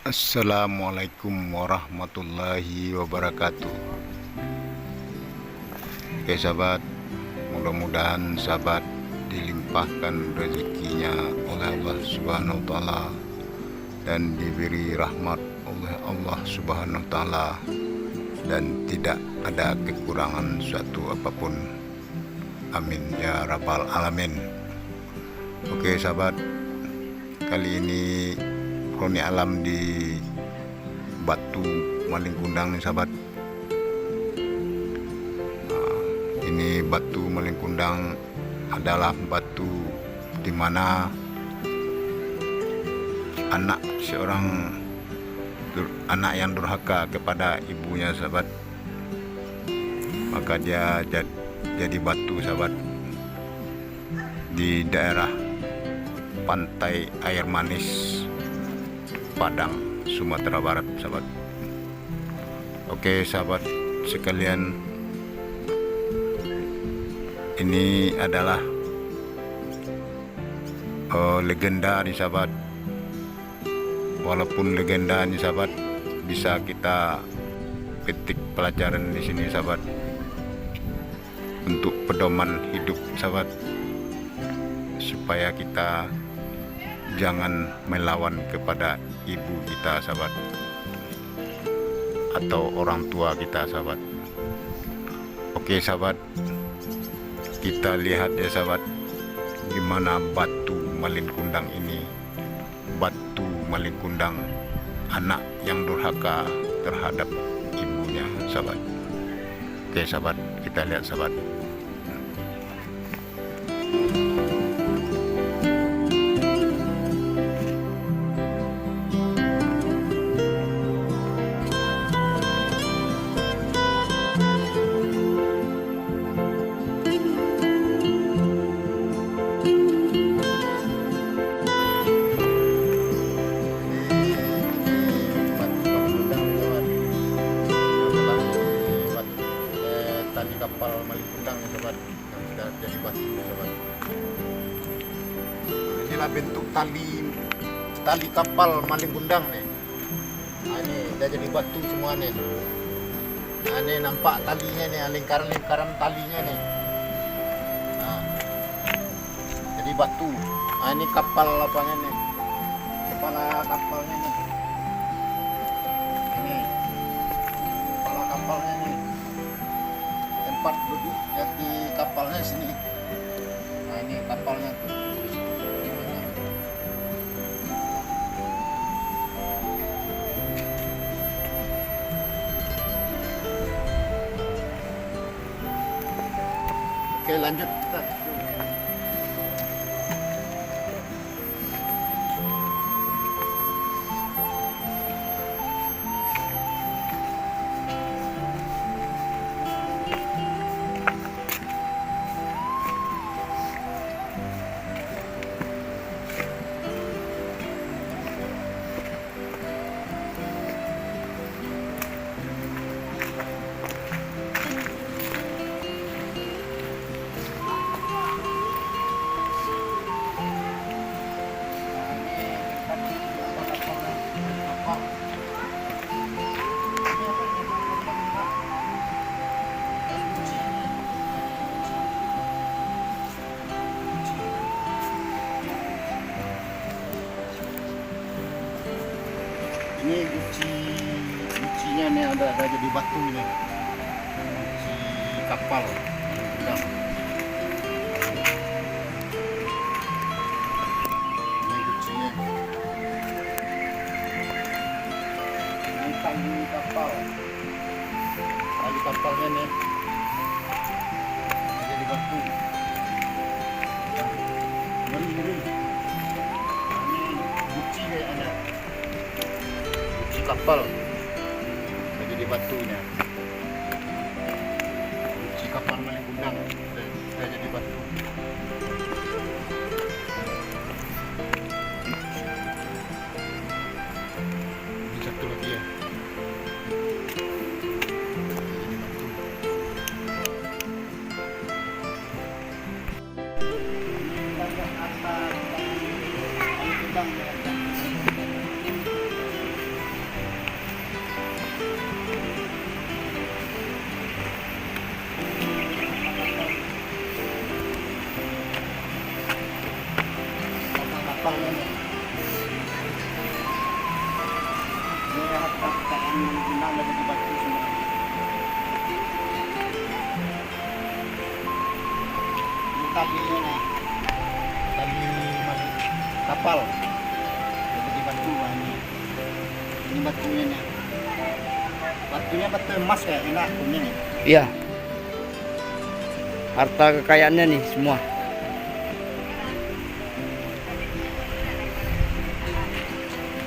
Assalamualaikum warahmatullahi wabarakatuh. Oke sahabat, mudah-mudahan sahabat dilimpahkan rezekinya oleh Allah Subhanahu wa Ta'ala dan diberi rahmat oleh Allah Subhanahu wa Ta'ala dan tidak ada kekurangan suatu apapun. Amin ya rabbal alamin. Oke sahabat, kali ini kroni alam di Batu Malingkundang nih sahabat. Ini Batu Malingkundang adalah batu di mana anak yang durhaka kepada ibunya sahabat, maka dia jadi batu sahabat di daerah pantai air manis Padang, Sumatera Barat sahabat. Oke sahabat sekalian, ini adalah legenda nih sahabat. Walaupun legenda nih sahabat, bisa kita petik pelajaran di sini sahabat, untuk pedoman hidup sahabat, supaya kita jangan melawan kepada ibu kita sahabat, atau orang tua kita sahabat. Oke sahabat, kita lihat ya sahabat, gimana Batu Malingkundang ini, Batu Malingkundang, anak yang durhaka terhadap ibunya sahabat. Oke sahabat, kita lihat sahabat. Tali kapal Malingkundang sobat, yang sudah jadi batu sobat. Inilah bentuk tali kapal Malingkundang nih. Nah, ini udah jadi batu semua nih. Nah, ini nampak talinya nih, lingkaran talinya nih. Nah, jadi batu. Nah, ini kapal apanya nih? Kepala kapalnya nih. Ini kepala kapalnya nih. Tempat duduk di kapalnya sini. Nah, ini kapalnya tuh. Oke, lanjut kita. Ini gucinya nih ada jadi batu nih, guci kapal. Udah. Ini gucinya. Ini tali kapalnya nih jadi batu. Ngeri. Ini guci kayaknya. Kapal jadi batunya, guci kapal Malingkundang sudah jadi batu. Ini satu lagi ya, jadi batu. kapalnya nih. Ini harta kekayaan Malin Kundang udah jadi batu semua. Ini talinya nih, tali kapal udah jadi batu. Wah, ini batunya nih. Batunya batu emas ya, enak kuning nih. Iya. Harta kekayaannya nih semua.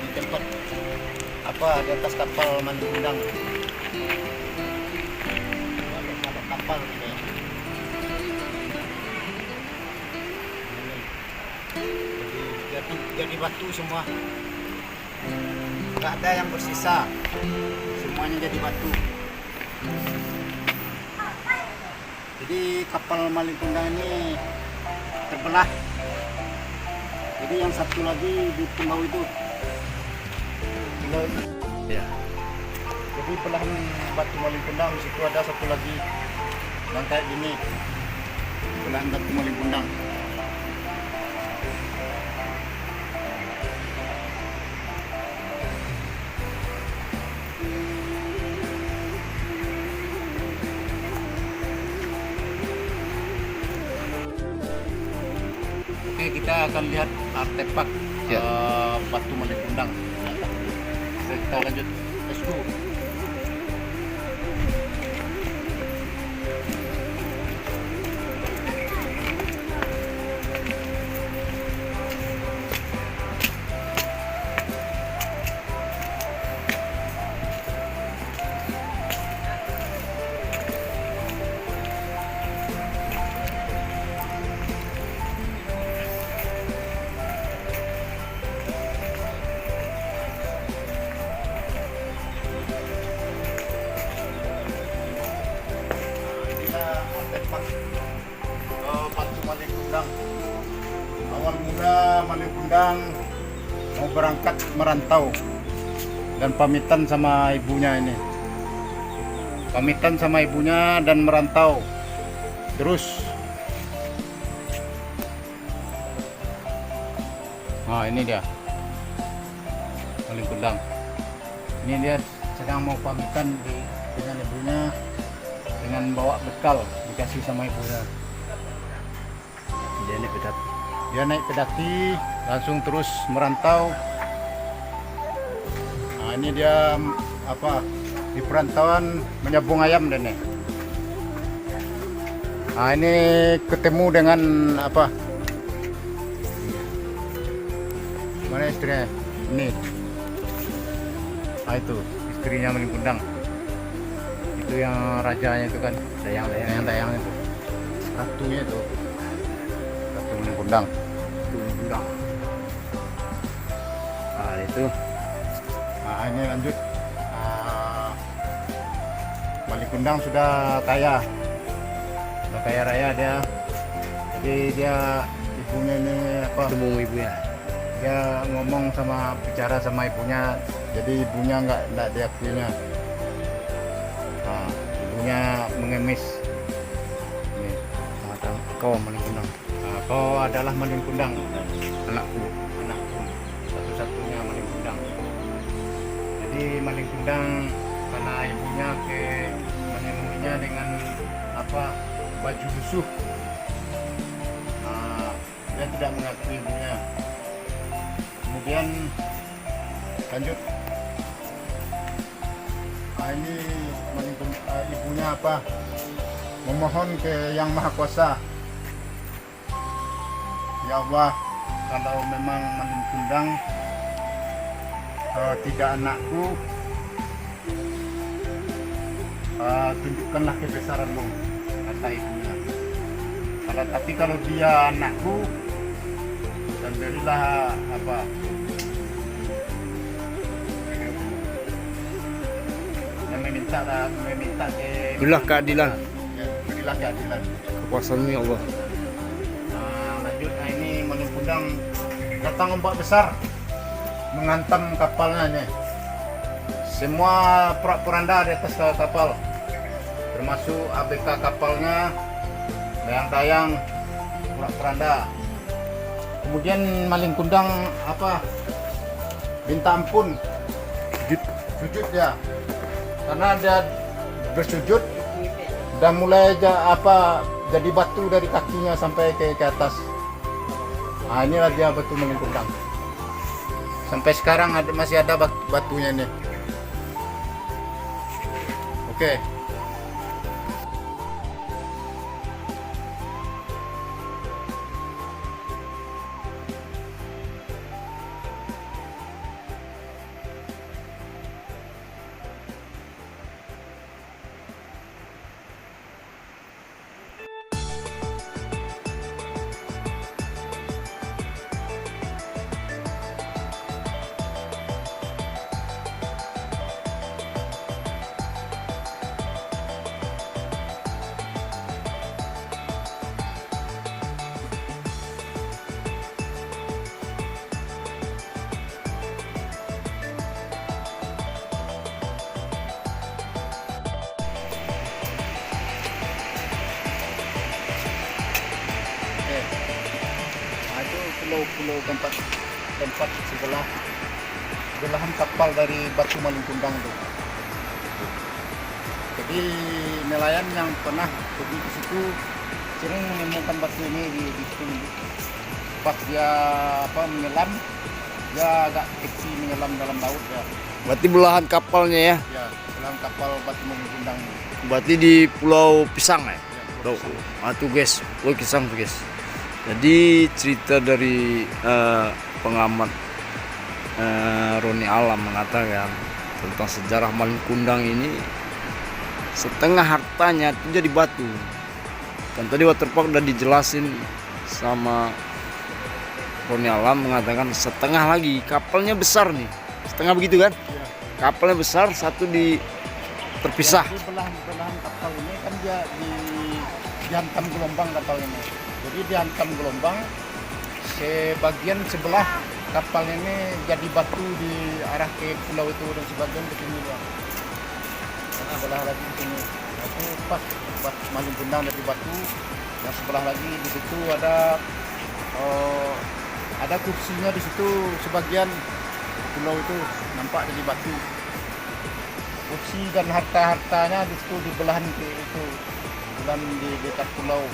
Di tempat apa di atas kapal Malin Kundang. Ada kapal gitu ya. Jadi batu semua. Nggak ada yang bersisa. Semuanya jadi batu. Jadi kapal Malin Kundang ini terbelah. Jadi yang satu lagi di Timbau itu. Ya. Jadi belahan batu Malin Kundang situ ada satu lagi yang kayak gini. Belahan batu Malin Kundang. Oke, kita akan lihat artefak Ya. batu Malin Kundang. Kita lanjut, let's go. Artefak batu Malin Kundang. Awal mula Malin Kundang mau berangkat merantau dan pamitan sama ibunya ini. Pamitan sama ibunya dan merantau. Terus nah ini dia Malin Kundang. Ini dia sedang mau pamitan dengan ibunya dengan bawa bekal dikasih sama ibunya. Dia naik pedati langsung terus merantau. Nah, ini dia apa di perantauan menyambung ayam dan nih. Nah, ini ketemu dengan apa? Mana istrinya? Ini. Nah, itu istrinya Malin Kundang. Itu yang rajanya itu kan, dayang itu. Ratunya itu. Ratu Malin Kundang. Nah, itu. Nah, ini lanjut. Malin Kundang sudah kaya raya dia. Jadi dia ibunya ini apa? Tembung ibunya. Dia ngomong bicara sama ibunya. Jadi ibunya nggak diakuinya. Nah, ibunya mengemis. Ini, Mengatakan kau Malin Kundang. nah, kau adalah Malin Kundang, anakku, satu-satunya Malin Kundang. Jadi Malin Kundang karena ibunya menemuinya dengan apa baju lusuh. Nah, dia tidak mengakui ibunya. Kemudian lanjut. Nah, ini ibunya apa? Memohon ke Yang Maha Kuasa. Ya Allah, kalau memang Malin Kundang tidak anakku, tunjukkanlah kebesaranmu, kata ibunya. Tapi kalau dia anakku, dan berilah apa? Meminta Berilah keadilan. Ya, berilah keadilan. Kekuasaan ya Allah. Nah, lanjut. Nah, ini Malin Kundang datang ombak besar menghantam kapalnya nih. Semua porak-poranda di atas kapal, termasuk ABK kapalnya, dayang-dayang porak-poranda. Kemudian maling kundang apa? Minta ampun, sujud ya. Karena dia bersujud dan mulai jadi batu dari kakinya sampai ke atas. Nah, inilah dia batu maling kundang. Sampai sekarang masih ada batunya nih. Oke. Pulau tempat sebelahan kapal dari batu maling kundang itu. Jadi nelayan yang pernah pergi ke situ sering menemukan batu ini di situ. Pas dia menyelam, dia agak kecil menyelam dalam laut ya. Berarti belahan kapalnya ya. Ya, belahan kapal batu maling kundang. Berarti di Pulau Pisang ya. Ya, Pulau Tuh, Pisang. tuh guys, Pulau Pisang tuh guys. Jadi cerita dari pengamat Roni Alam mengatakan tentang sejarah maling kundang ini, setengah hartanya itu jadi batu. Dan tadi Waterpark udah dijelasin sama Roni Alam, mengatakan setengah lagi kapalnya besar nih, setengah begitu kan? Ya. Kapalnya besar, satu terpisah. Jadi belahan kapal ini kan dia dihantam gelombang kapal ini. Jadi dihantam gelombang, sebagian sebelah kapal ini jadi batu di arah ke pulau itu dan sebagian ke sini ya. Karena sebelah lagi di sini. Itu pas maling kundang dari batu. Yang sebelah lagi di situ ada kursinya di situ, sebagian pulau itu nampak dari batu. Kursi dan harta-hartanya di situ di belahan itu, belahan di dekat pulau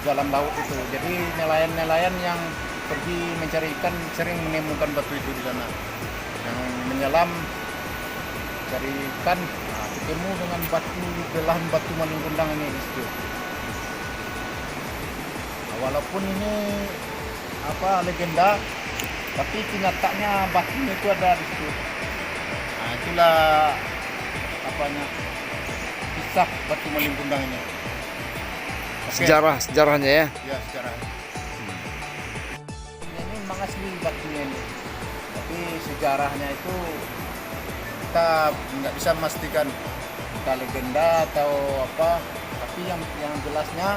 dalam laut itu. Jadi nelayan-nelayan yang pergi mencari ikan sering menemukan batu itu di sana. Yang menyelam cari ikan, ketemu dengan belahan batu maling kundang ini di situ. Nah, walaupun ini legenda, tapi kenyataannya batunya itu ada di situ. Nah, itulah kisah batu maling kundang ini. Oke. Sejarahnya ya. Ya, sejarah. Ini memang asli batunya ini. Tapi sejarahnya itu kita nggak bisa memastikan entah legenda atau apa. Tapi yang jelasnya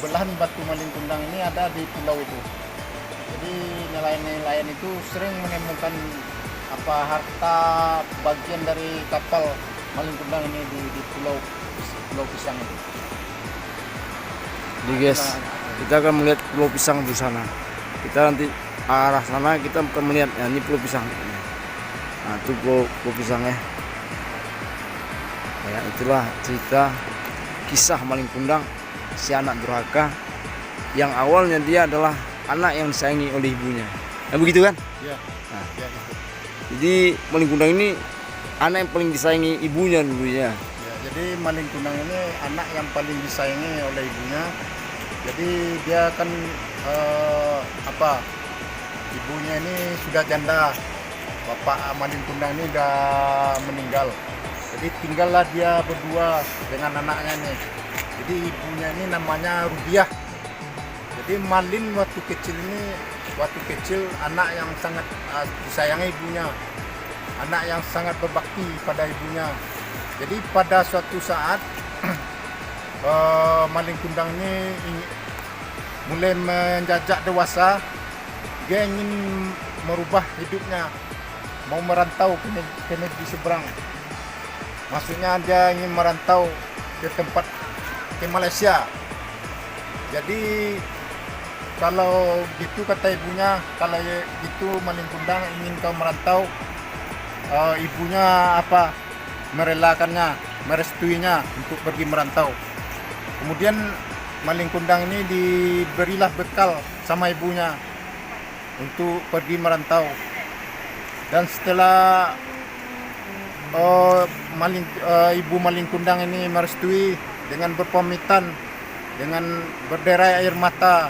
belahan batu maling kundang ini ada di pulau itu. Jadi nelayan-nelayan itu sering menemukan harta bagian dari kapal maling kundang ini di pulau Pisang itu. Jadi guys, kita akan melihat Pulau Pisang di sana. Kita nanti arah sana kita akan melihat ya, ini Pulau Pisang. Nah, itu Pulau Pisang ya. Ya, itulah cerita kisah maling kundang, si anak durhaka yang awalnya dia adalah anak yang disayangi oleh ibunya. Nah, begitu kan? Ya. Nah, Ya, gitu. jadi maling kundang ini anak yang paling disayangi ibunya dulu ya. Ya, jadi maling kundang ini anak yang paling disayangi oleh ibunya. Jadi dia kan ibunya ini sudah janda, bapak maling kundang ini udah meninggal. Jadi tinggallah dia berdua dengan anaknya nih. Jadi ibunya ini namanya Rubiah. Jadi Malin waktu kecil anak yang sangat disayangi ibunya, anak yang sangat berbakti pada ibunya. Jadi pada suatu saat maling kundang ini mulai menjajak dewasa, dia ingin merubah hidupnya, mau merantau ke negeri seberang. Maksudnya dia ingin merantau ke Malaysia. Jadi kalau gitu kata ibunya, kalau gitu Malin Kundang ingin kau merantau, ibunya apa merelakannya, merestuinya untuk pergi merantau. Kemudian Malin Kundang ini diberilah bekal sama ibunya untuk pergi merantau. Dan setelah ibu Malin Kundang ini merestui dengan berpamitan, dengan berderai air mata,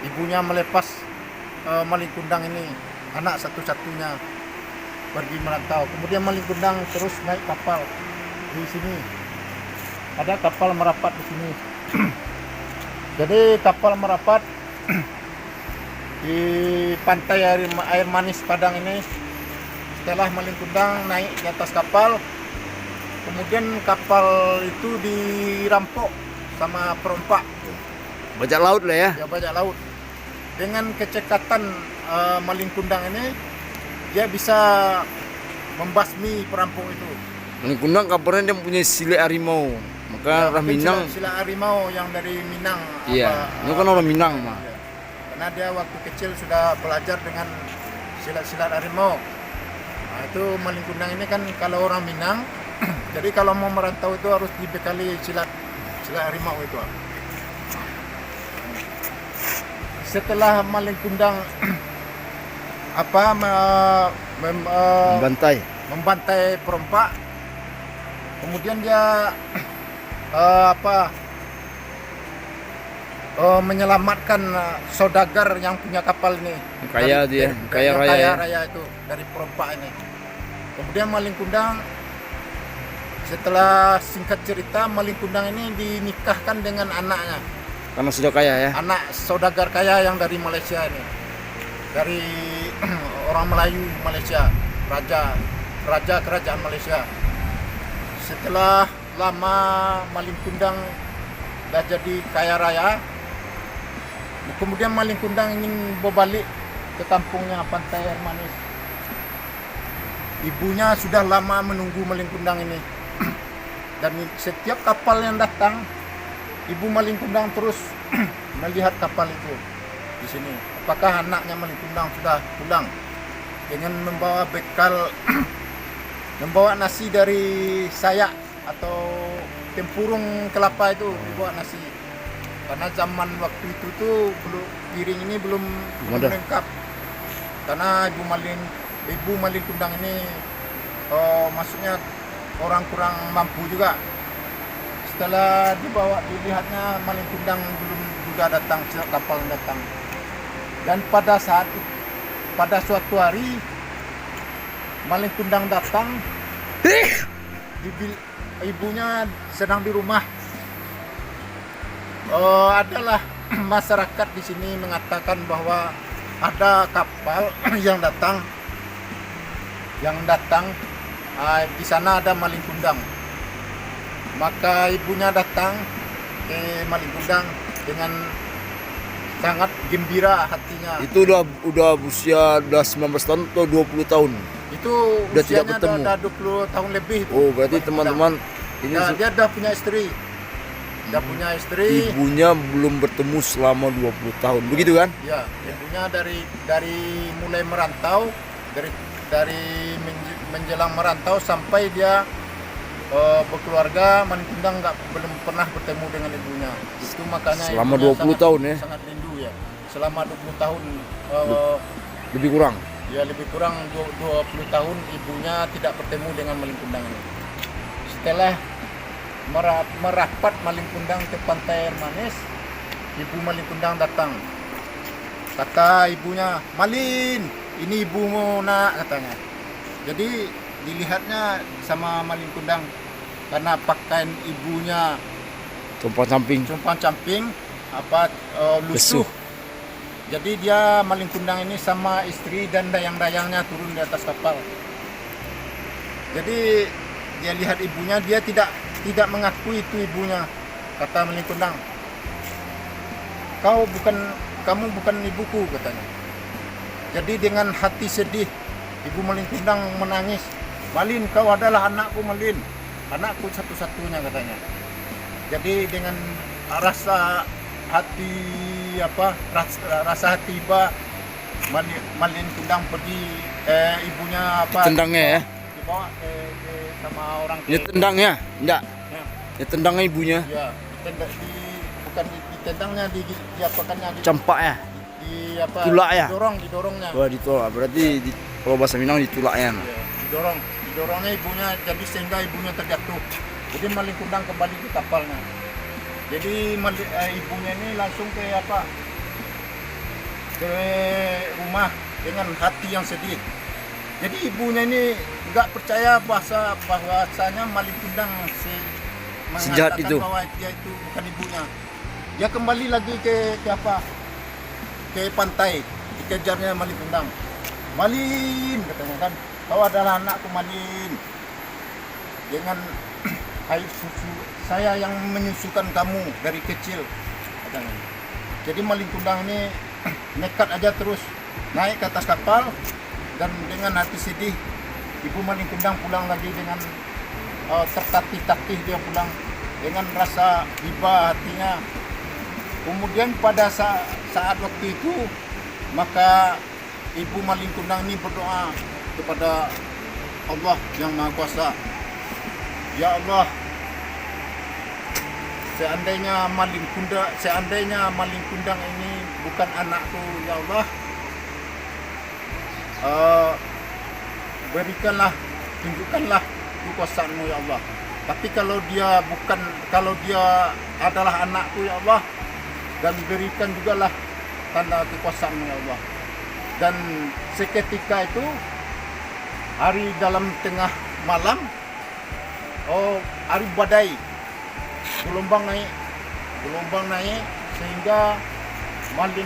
ibunya melepas Malin Kundang ini, anak satu-satunya, pergi merantau. Kemudian Malin Kundang terus naik kapal di sini. Ada kapal merapat di sini. Jadi kapal merapat di pantai air manis Padang ini. Setelah Malin Kundang naik di atas kapal, kemudian kapal itu dirampok sama perompak. Bajak laut lah ya. Ya, bajak laut. Dengan kecekatan Malin Kundang ini, dia bisa membasmi perampok itu. Malin Kundang kabarnya dia mempunyai sile harimau. Maka orang Minang. Sila harimau yang dari Minang. Iya, itu kan orang Minang mah. Ya. Karena dia waktu kecil sudah belajar dengan silat-silat harimau. Nah, itu Malin Kundang ini kan kalau orang Minang, jadi kalau mau merantau itu harus dibekali silat harimau itu. Setelah Malin Kundang membantai perompak, kemudian dia menyelamatkan saudagar yang punya kapal ini, Kaya dia, kaya raya. Itu dari perompak ini. Kemudian Malin Kundang, setelah singkat cerita, Malin Kundang ini dinikahkan dengan anaknya, Karena sudah kaya ya. anak saudagar kaya yang dari Malaysia ini, dari orang Melayu Malaysia, raja kerajaan Malaysia. Setelah lama Malin Kundang dah jadi kaya raya, kemudian Malin Kundang ingin berbalik ke kampungnya Pantai Air Manis. Ibunya sudah lama menunggu Malin Kundang ini. Dan setiap kapal yang datang, ibu Malin Kundang terus melihat kapal itu di sini. Apakah anaknya Malin Kundang sudah pulang dengan membawa bekal, membawa nasi dari Sayak atau tempurung kelapa itu, dibawa nasi. Karena zaman waktu itu tuh piring ini belum lengkap. Karena ibu Malin Kundang ini maksudnya orang kurang mampu juga. Setelah dilihatnya Malin Kundang belum juga datang, kapal datang. Dan pada suatu hari Malin Kundang datang, ibunya sedang di rumah. Adalah masyarakat di sini mengatakan bahwa ada kapal yang datang, di sana ada Malin Kundang. Maka ibunya datang ke Malin Kundang dengan sangat gembira hatinya. Itu udah usia 19 tahun atau 20 tahun? Itu udah tidak usianya bertemu. Udah 20 tahun lebih. Oh, berarti teman-teman ini dia udah punya istri. Ibunya belum bertemu selama 20 tahun. Begitu kan? Ya, ibunya dari mulai merantau, dari menjelang merantau sampai dia berkeluarga, Malin Kundang belum pernah bertemu dengan ibunya. Itu makanya selama 20 tahun ya. Sangat rindu ya. Selama 20 tahun lebih kurang. Ya, lebih kurang 20 tahun ibunya tidak bertemu dengan Malin Kundang ini. Setelah merapat Malin Kundang ke Pantai Air Manis, ibu Malin Kundang datang. Kata ibunya, "Malin, ini ibumu nak," katanya. Jadi dilihatnya sama Malin Kundang karena pakaian ibunya compang-camping lusuh. Jadi dia Malin Kundang ini sama istri dan dayang-dayangnya turun di atas kapal. Jadi dia lihat ibunya, dia tidak mengakui itu ibunya. Kata Malin Kundang, kamu bukan ibuku," katanya. Jadi dengan hati sedih, ibu Malin Kundang menangis. "Malin, kau adalah anakku, Malin. Anakku satu-satunya," katanya. Jadi dengan rasa hati rasa hati iba Malin Kundang pergi ibunya Tendangnya ya. dibawa ke sama orang Ini tendangnya, enggak. Ya. Ini tendangnya ibunya. Ya, bukan ditendangnya, diapakannya, Campak ya. Tulak ya? Didorongnya. Wah, ditolak. Berarti kalau bahasa Minang ditolaknya. Ya, didorongnya ibunya, jadi sehingga ibunya terjatuh. Jadi Malin Kundang kembali ke kapalnya. Jadi ibunya ini langsung ke rumah dengan hati yang sedih. Jadi ibunya ini nggak percaya bahwasanya Malin Kundang Sejahat mengatakan itu. bahwa dia itu bukan ibunya. Dia kembali lagi ke pantai, dikejarnya Malin Kundang. Malin, katanya kan, kau adalah anakku Malin. Dengan air susu saya yang menyusukan kamu dari kecil, katanya. Jadi Malin Kundang ini nekat aja terus naik ke atas kapal, dan dengan hati sedih ibu Malin Kundang pulang lagi dengan tertatih-tatih, dia pulang dengan rasa iba hatinya. Kemudian pada saat waktu itu, maka ibu Malin Kundang ini berdoa kepada Allah yang Maha Kuasa. Ya Allah, seandainya Malin Kundang ini bukan anakku, ya Allah, berikanlah, tunjukkanlah kekuasaan-Mu, ya Allah. Tapi kalau dia adalah anakku, ya Allah, dan berikan jugalah tanda kekuasaan-Mu, ya Allah. Dan seketika itu, hari dalam tengah malam, hari badai, gelombang naik sehingga Malin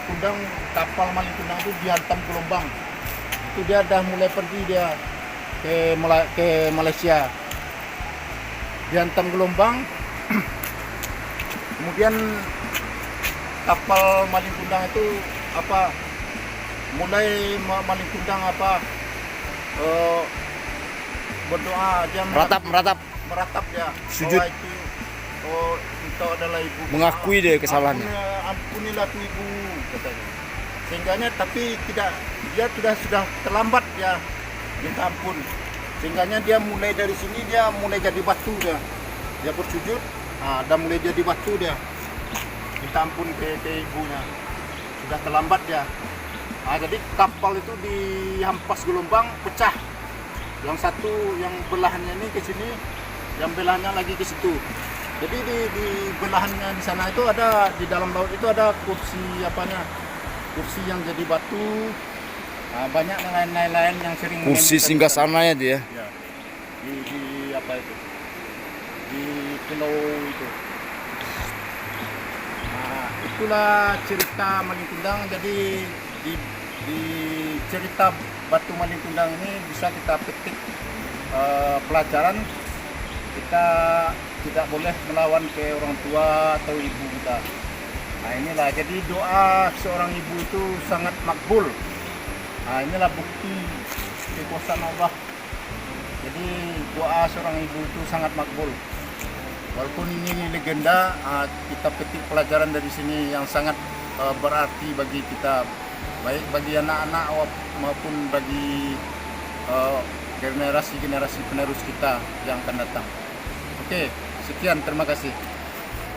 Kundang, kapal Malin Kundang itu dihantam gelombang. Itu dia dah mulai pergi dia ke Malaysia, dihantam gelombang. Kemudian kapal Malin Kundang itu mulai Malin Kundang berdoa, dia meratap ya, Sujud. bahwa itu engkau adalah ibu, Mengakui dia kesalahannya. Ampunilah tu ibu, katanya. Sehingganya tapi dia sudah terlambat, dia minta ampun. Sehingganya dia mulai dari sini, dia mulai jadi batu, dia bersujud, dan mulai jadi batu, dia minta ampun ke ibunya. Sudah terlambat dia. Jadi kapal itu dihampas gelombang, pecah. Yang satu, yang belahannya ini ke sini, yang belahannya lagi ke situ. Jadi di belahannya di sana itu ada, di dalam laut itu ada kursi kursi yang jadi batu. Banyak yang lain-lain yang sering Kursi menempel singgah di sana. sana ya dia. Ya, di pulau itu. Itulah cerita Malin Kundang. Jadi di cerita batu Malin Kundang ini bisa kita petik pelajaran. Kita tidak boleh melawan ke orang tua atau ibu kita. Inilah, jadi doa seorang ibu itu sangat makbul. Inilah bukti kekuasaan Allah. Jadi doa seorang ibu itu sangat makbul. Walaupun ini legenda, kita petik pelajaran dari sini yang sangat berarti bagi kita, baik bagi anak-anak maupun bagi generasi-generasi penerus kita yang akan datang. Oke, sekian, terima kasih.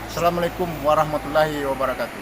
Assalamualaikum warahmatullahi wabarakatuh.